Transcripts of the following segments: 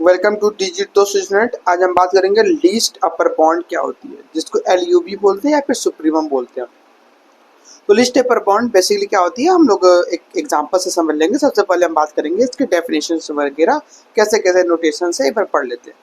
Welcome two digit दोस्त student. आज हम बात करेंगे लीस्ट अपर बॉन्ड क्या होती है, जिसको एलयूबी बोलते हैं या फिर सुप्रीमम बोलते हैं। तो लीस्ट अपर बॉन्ड बेसिकली क्या होती है, हम लोग एक एग्जांपल से समझ लेंगे। सबसे पहले हम बात करेंगे इसके डेफिनेशन वगैरह, कैसे कैसे नोटेशन से एक बार पढ़ लेते हैं।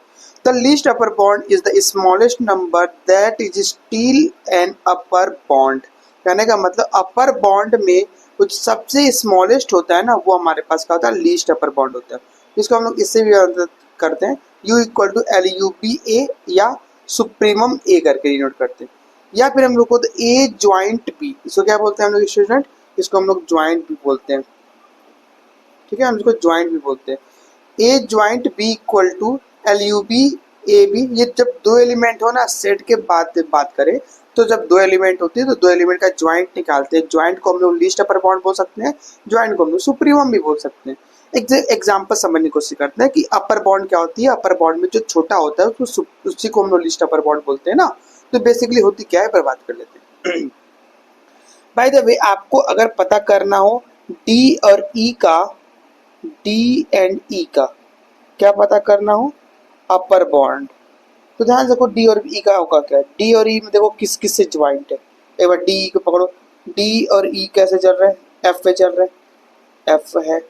The least upper bond is the smallest number that is still an upper bond. कहने का मतलब अपर बॉन्ड में कुछ सबसे स्मॉलेस्ट होता है ना, वो हमारे पास क्या होता है, लीस्ट अपर बॉन्ड होता है। इसको हम लोग इससे भी करते हैं, U equal to L U B A या सुप्रीमम ए करके डिनोट करते हैं। या फिर हम लोग को ए ज्वाइंट बी, इसको क्या बोलते हैं हम लोग स्टूडेंट, इसको हम लोग ज्वाइंट भी बोलते हैं। ठीक है, हम इसको ज्वाइंट भी बोलते हैं। A joint B equal to L U B A B. ये जब दो एलिमेंट हो ना सेट के बाद बात करें, तो जब दो एलिमेंट होती है तो दो एलिमेंट का ज्वाइंट निकालते हैं। ज्वाइंट को हम लोग लीस्ट अपर बॉन्ड बोल सकते हैं, ज्वाइंट को हम लोग सुप्रीमम भी बोल सकते हैं। एक एग्जाम्पल समझने की कोशिश करते हैं कि अपर बॉन्ड क्या होती है। अपर बॉन्ड में जो छोटा होता है उसको उसी को हम लोग लीस्ट अपर बॉन्ड बोलते हैं ना। तो बेसिकली होती क्या है, पर बात कर लेते हैं। बाय द वे, आपको अगर पता करना हो डी और ई का, डी एंड ई का क्या पता करना हो, अपर बॉन्ड, तो ध्यान रखो डी और ई का होगा क्या। डी और ई में देखो किस किस से ज्वाइंट है। एक बार डी को पकड़ो, डी और ई कैसे चल रहे हैं, एफ पे चल रहे हैं, एफ है।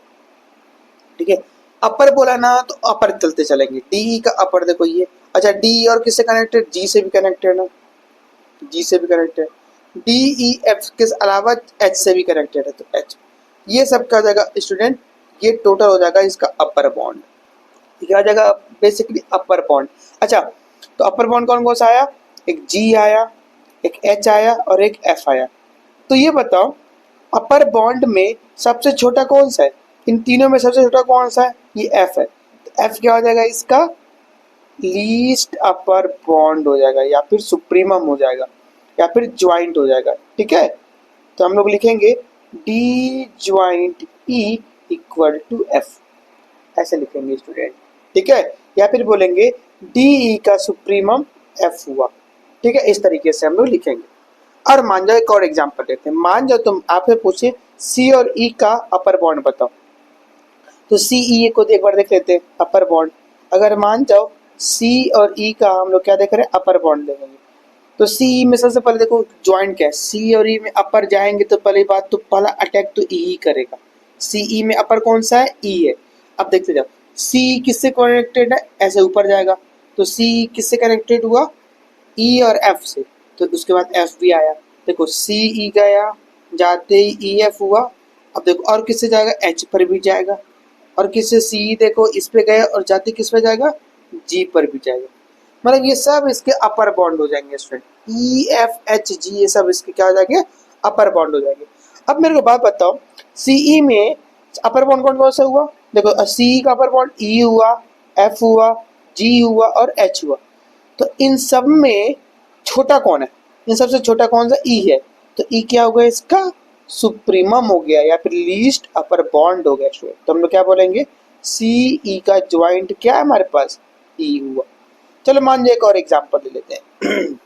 ठीक है, अपर बोला ना तो अपर चलते चलेंगे। डी का अपर देखो ये, अच्छा डी और किससे कनेक्टेड, जी से भी कनेक्टेड है, जी से भी कनेक्टेड। डी ई एफ के अलावा एच से भी कनेक्टेड है, तो एच। ये सब क्या हो जाएगा स्टूडेंट, ये टोटल हो जाएगा इसका अपर बॉन्ड। क्या हो जाएगा, बेसिकली अपर बॉन्ड। अच्छा, तो अपर बॉन्ड कौन कौन सा आया, एक जी आया, एक एच आया और एक एफ आया। तो ये बताओ अपर बॉन्ड में सबसे छोटा कौन सा है, इन तीनों में सबसे छोटा कौन सा है, ये एफ है। तो एफ क्या हो जाएगा, इसका लीस्ट अपर बॉन्ड हो जाएगा, या फिर सुप्रीमम हो जाएगा, या फिर ज्वाइंट हो जाएगा। ठीक है, तो हम लोग लिखेंगे D joint E equal to F, ऐसे लिखेंगे स्टूडेंट। ठीक है, या फिर बोलेंगे डी ई का सुप्रीमम एफ हुआ। ठीक है, इस तरीके से हम लोग लिखेंगे। और मान जाओ एक और एग्जांपल लेते हैं। मान जाओ तुम आपसे पूछे सी और ई का अपर बॉन्ड बताओ, तो सी ई को एक बार देख लेते हैं अपर बॉन्ड। अगर मान जाओ सी और ई का हम लोग क्या देख रहे हैं, अपर बॉन्ड देखेंगे। तो सी ई में सबसे पहले देखो ज्वाइंट क्या है, सी और ई में अपर जाएंगे तो पहली बात तो पहला अटैक तो ई ही करेगा। सी ई में अपर कौन सा है, ई है। अब देखते जाओ सी किससे कनेक्टेड है, ऐसे ऊपर जाएगा, तो सी किससे कनेक्टेड हुआ, ई और एफ से। तो उसके बाद एफ भी आया, देखो सी ई गया, जाते ही ई एफ हुआ। अब देखो और किससे जाएगा, एच पर भी जाएगा, और किससे सी देखो इस पे गया और जाते किस पे जाएगा, जी पर भी जाएगा। मतलब ये सब इसके अपर बॉन्ड हो जाएंगे student, E F H G, ये सब इसके क्या हो जाएंगे, अपर बॉन्ड हो जाएंगे। अब मेरे को बात बताओ सीई में अपर बॉन्ड कौन कौन सा हुआ, देखो सीई का अपर बॉन्ड ई हुआ, एफ हुआ, जी हुआ और एच हुआ। तो इन सब में छोटा कौन है, इन सबसे छोटा कौन सा, ई है। तो ई क्या हो गया, इसका सुप्रीमम हो गया, या फिर लीस्ट अपर बॉन्ड हो गया स्टूडेंट। तो हम लोग क्या बोलेंगे, सी ई का ज्वाइंट क्या है हमारे पास, ई हुआ। चलो मान जाए एक और एग्जांपल ले लेते हैं।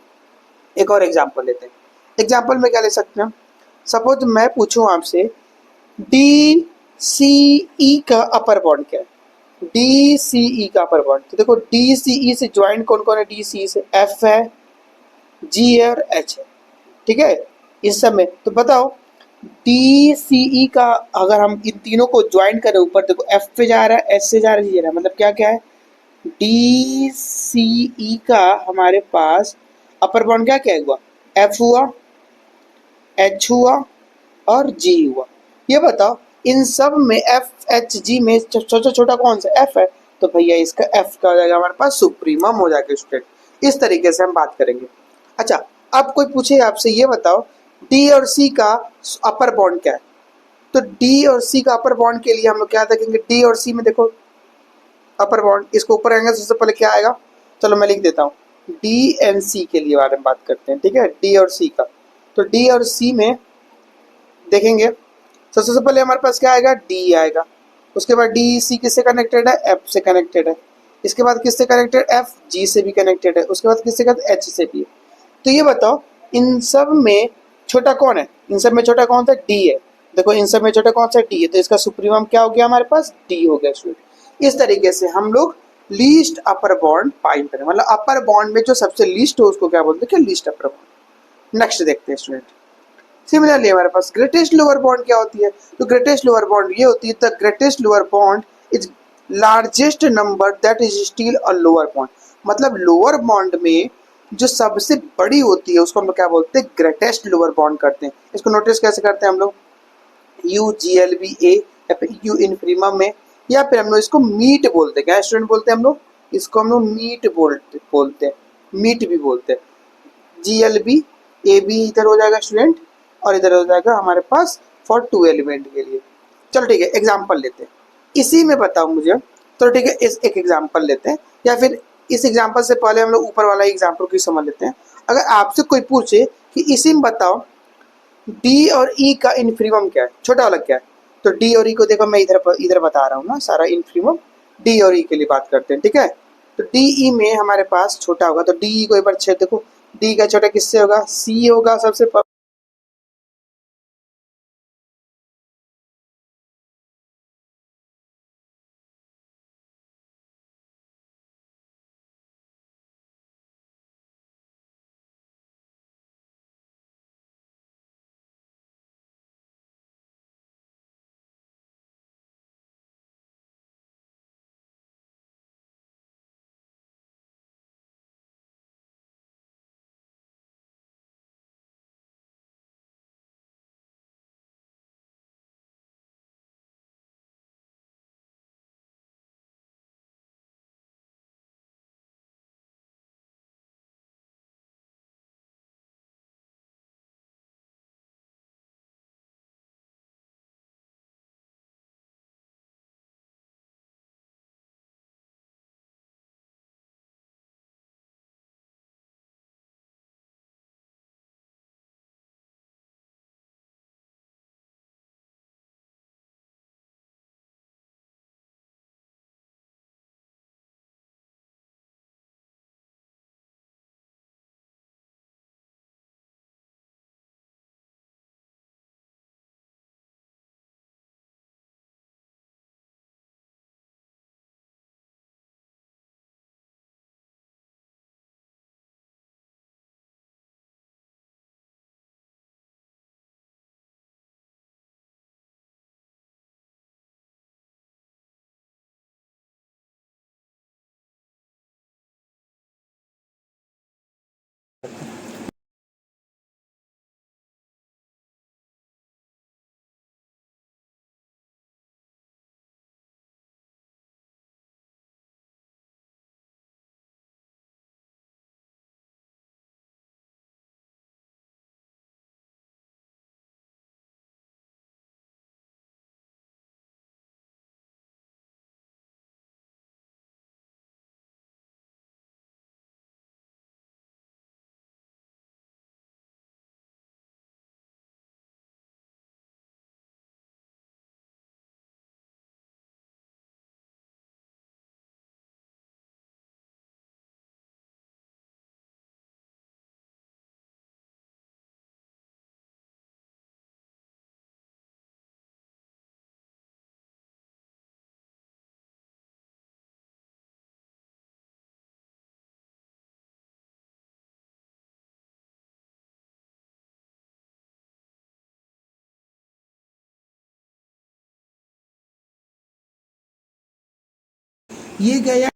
एक और एग्जांपल लेते हैं। एग्जांपल में क्या ले सकते हैं, सपोज मैं पूछूं आपसे डी सी ई का अपर बॉन्ड क्या है, डी सी ई का अपर बॉन्ड। तो देखो डी सी ई से ज्वाइंट कौन कौन है, डी सी से एफ है, जी है और एच है। ठीक है, इस सब में तो बताओ डी सी ई का अगर हम इन तीनों को ज्वाइंट करें, ऊपर देखो एफ पे जा रहा है, एच से जा रहा है, जी जा रहा है, मतलब क्या क्या है, डी सी ई का हमारे पास अपर बॉन्ड क्या क्या हुआ, एफ हुआ, एच हुआ और जी हुआ। ये बताओ इन सब में एफ एच जी में सबसे छोटा कौन सा, एफ है। तो भैया इसका एफ का हो जाएगा हमारे पास सुप्रीमम हो जाएगा स्टूडेंट। इस तरीके से हम बात करेंगे। अच्छा, अब कोई पूछे आपसे ये बताओ डी और सी का अपर बॉन्ड क्या है, तो डी और सी का अपर बॉन्ड के लिए हम लोग क्या देखेंगे, डी और सी में देखो अपर बॉन्ड, इसको ऊपर आएंगे सबसे पहले क्या आएगा, चलो मैं लिख देता हूँ, डी एंड सी के लिए बारे में बात करते हैं। ठीक है, डी और सी का, तो डी और सी में देखेंगे सबसे पहले हमारे पास क्या आएगा, डी आएगा। उसके बाद डी सी किससे कनेक्टेड है, एफ से कनेक्टेड है। इसके बाद किससे कनेक्टेड, एफ जी से भी कनेक्टेड है। उसके बाद किससे कनेक्टेड, एच से भी है। तो ये बताओ इन सब में छोटा कौन है, इन सब में छोटा कौन सा, डी है। देखो इन सब में छोटा कौन सा, डी है, तो इसका सुप्रीमम क्या हो गया हमारे पास, डी हो गया स्टूडेंट। इस तरीके से हम लोग लीस्ट अपर बॉन्ड फाइंड करें, मतलब अपर बॉन्ड में जो सबसे लीस्ट हो उसको क्या बोलते हैं, क्या लीस्ट अपर बॉन्ड। नेक्स्ट देखते हैं स्टूडेंट। सिमिलरली हमारे पास ग्रेटेस्ट लोअर बॉन्ड क्या होती है, तो ग्रेटेस्ट लोअर बॉन्ड ये होती है the greatest lower bond is largest number that is still a lower bond, मतलब लोअर बॉन्ड में जो सबसे बड़ी होती है उसको हम लोग क्या बोलते हैं, ग्रेटेस्ट लोअर बॉन्ड करते हैं। इसको नोटिस कैसे करते हैं हम लोग, you ji L B A या फिर यू इन्फीरिमम में, या फिर हम लोग इसको मीट बोलते हैं, क्या स्टूडेंट बोलते हैं हम लोग, इसको हम लोग मीट बोलते हैं, मीट भी बोलते हैं। G L B, A B इधर हो जाएगा स्टूडेंट, और इधर हो जाएगा हमारे पास फॉर टू एलिमेंट के लिए। चलो ठीक है, एग्जाम्पल लेते हैं, इसी में बताओ मुझे। तो ठीक है, इस एक एग्जाम्पल लेते हैं, या फिर इस एग्जाम्पल से पहले हम लोग ऊपर वाला एग्जाम्पल को समझ लेते हैं। अगर आपसे कोई पूछे कि इसी में बताओ डी और ई का इन्फीरिमम क्या है, छोटा वाला क्या है, तो डी और ई को देखो मैं इधर इधर बता रहा हूँ ना सारा इन्फीरिमम, डी और ई के लिए बात करते हैं, ठीक है। तो डी ई में हमारे पास छोटा होगा, तो डी ई को एक बार छेद देखो, डी का छोटा किससे होगा, सी होगा सबसे ये गया